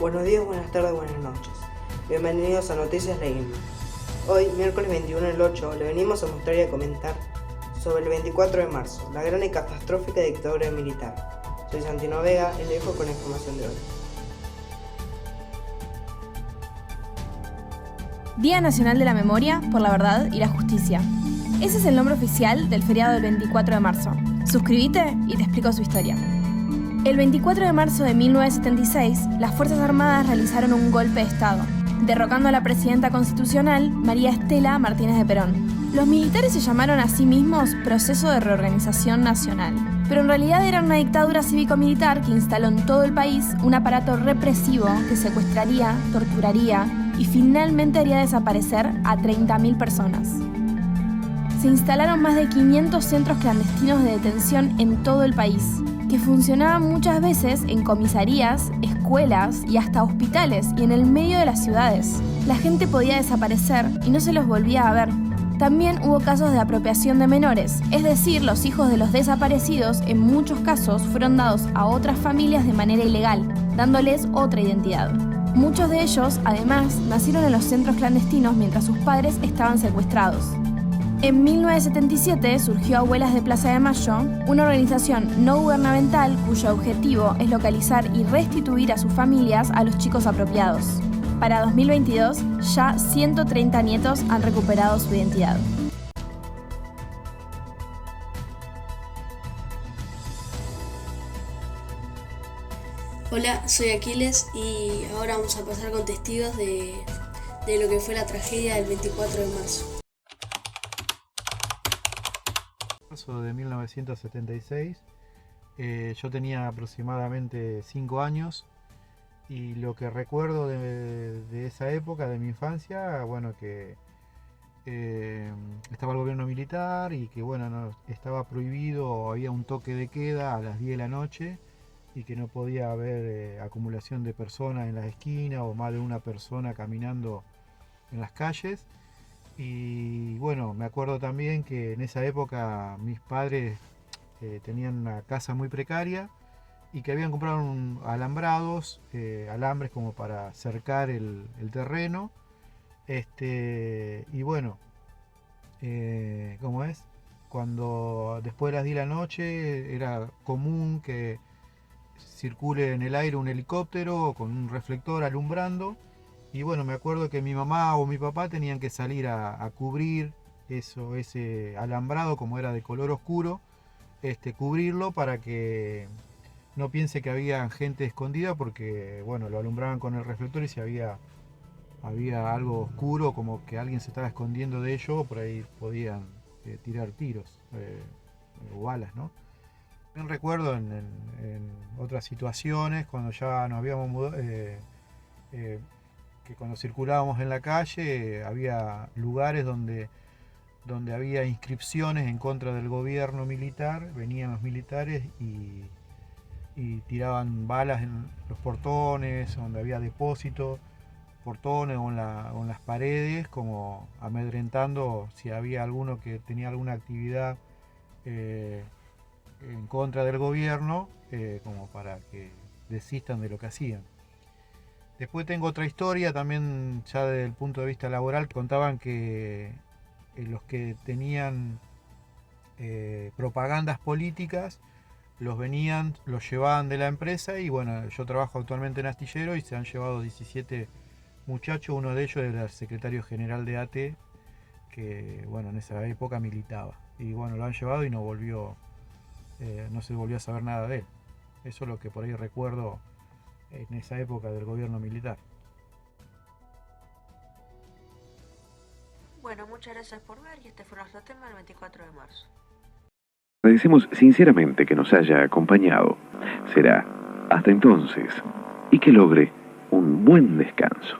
Buenos días, buenas tardes, buenas noches. Bienvenidos a Noticias Leguilma. Hoy, miércoles 21 del 8, le venimos a mostrar y a comentar sobre el 24 de marzo, la gran y catastrófica dictadura militar. Soy Santino Vega y le dejo con la información de hoy. Día Nacional de la Memoria por la Verdad y la Justicia. Ese es el nombre oficial del feriado del 24 de marzo. Suscríbete y te explico su historia. El 24 de marzo de 1976, las Fuerzas Armadas realizaron un golpe de Estado, derrocando a la presidenta constitucional, María Estela Martínez de Perón. Los militares se llamaron a sí mismos Proceso de Reorganización Nacional, pero en realidad era una dictadura cívico-militar que instaló en todo el país un aparato represivo que secuestraría, torturaría y finalmente haría desaparecer a 30.000 personas. Se instalaron más de 500 centros clandestinos de detención en todo el país, que funcionaban muchas veces en comisarías, escuelas y hasta hospitales y en el medio de las ciudades. La gente podía desaparecer y no se los volvía a ver. También hubo casos de apropiación de menores, es decir, los hijos de los desaparecidos en muchos casos fueron dados a otras familias de manera ilegal, dándoles otra identidad. Muchos de ellos, además, nacieron en los centros clandestinos mientras sus padres estaban secuestrados. En 1977 surgió Abuelas de Plaza de Mayo, una organización no gubernamental cuyo objetivo es localizar y restituir a sus familias a los chicos apropiados. Para 2022, ya 130 nietos han recuperado su identidad. Hola, soy Aquiles y ahora vamos a pasar con testigos de lo que fue la tragedia del 24 de marzo. De 1976, yo tenía aproximadamente 5 años y lo que recuerdo de esa época, de mi infancia, bueno, que estaba el gobierno militar y que bueno, no, estaba prohibido, había un toque de queda a las 10 de la noche y que no podía haber acumulación de personas en las esquinas o más de una persona caminando en las calles. Y bueno, me acuerdo también que en esa época mis padres tenían una casa muy precaria y que habían comprado alambrados, alambres como para cercar el terreno. Y bueno, ¿cómo es? Cuando después de las 10 de la noche era común que circule en el aire un helicóptero con un reflector alumbrando. Y bueno, me acuerdo que mi mamá o mi papá tenían que salir a cubrir ese alambrado, como era de color oscuro, cubrirlo para que no piense que había gente escondida, porque bueno, lo alumbraban con el reflector y si había algo oscuro, como que alguien se estaba escondiendo de ello, por ahí podían tirar tiros o balas, ¿no? También recuerdo en otras situaciones, cuando ya nos habíamos mudado, que cuando circulábamos en la calle había lugares donde había inscripciones en contra del gobierno militar, venían los militares y tiraban balas en los portones, donde había depósitos, portones o en las paredes, como amedrentando si había alguno que tenía alguna actividad en contra del gobierno, como para que desistan de lo que hacían. Después tengo otra historia también ya desde el punto de vista laboral. Contaban que los que tenían propagandas políticas los llevaban de la empresa y bueno, yo trabajo actualmente en Astillero y se han llevado 17 muchachos, uno de ellos era el secretario general de ATE, que bueno, en esa época militaba. Y bueno, lo han llevado y no se volvió a saber nada de él. Eso es lo que por ahí recuerdo en esa época del gobierno militar. Bueno, muchas gracias por ver y este fue nuestro tema del 24 de marzo. Agradecemos sinceramente que nos haya acompañado. Será hasta entonces y que logre un buen descanso.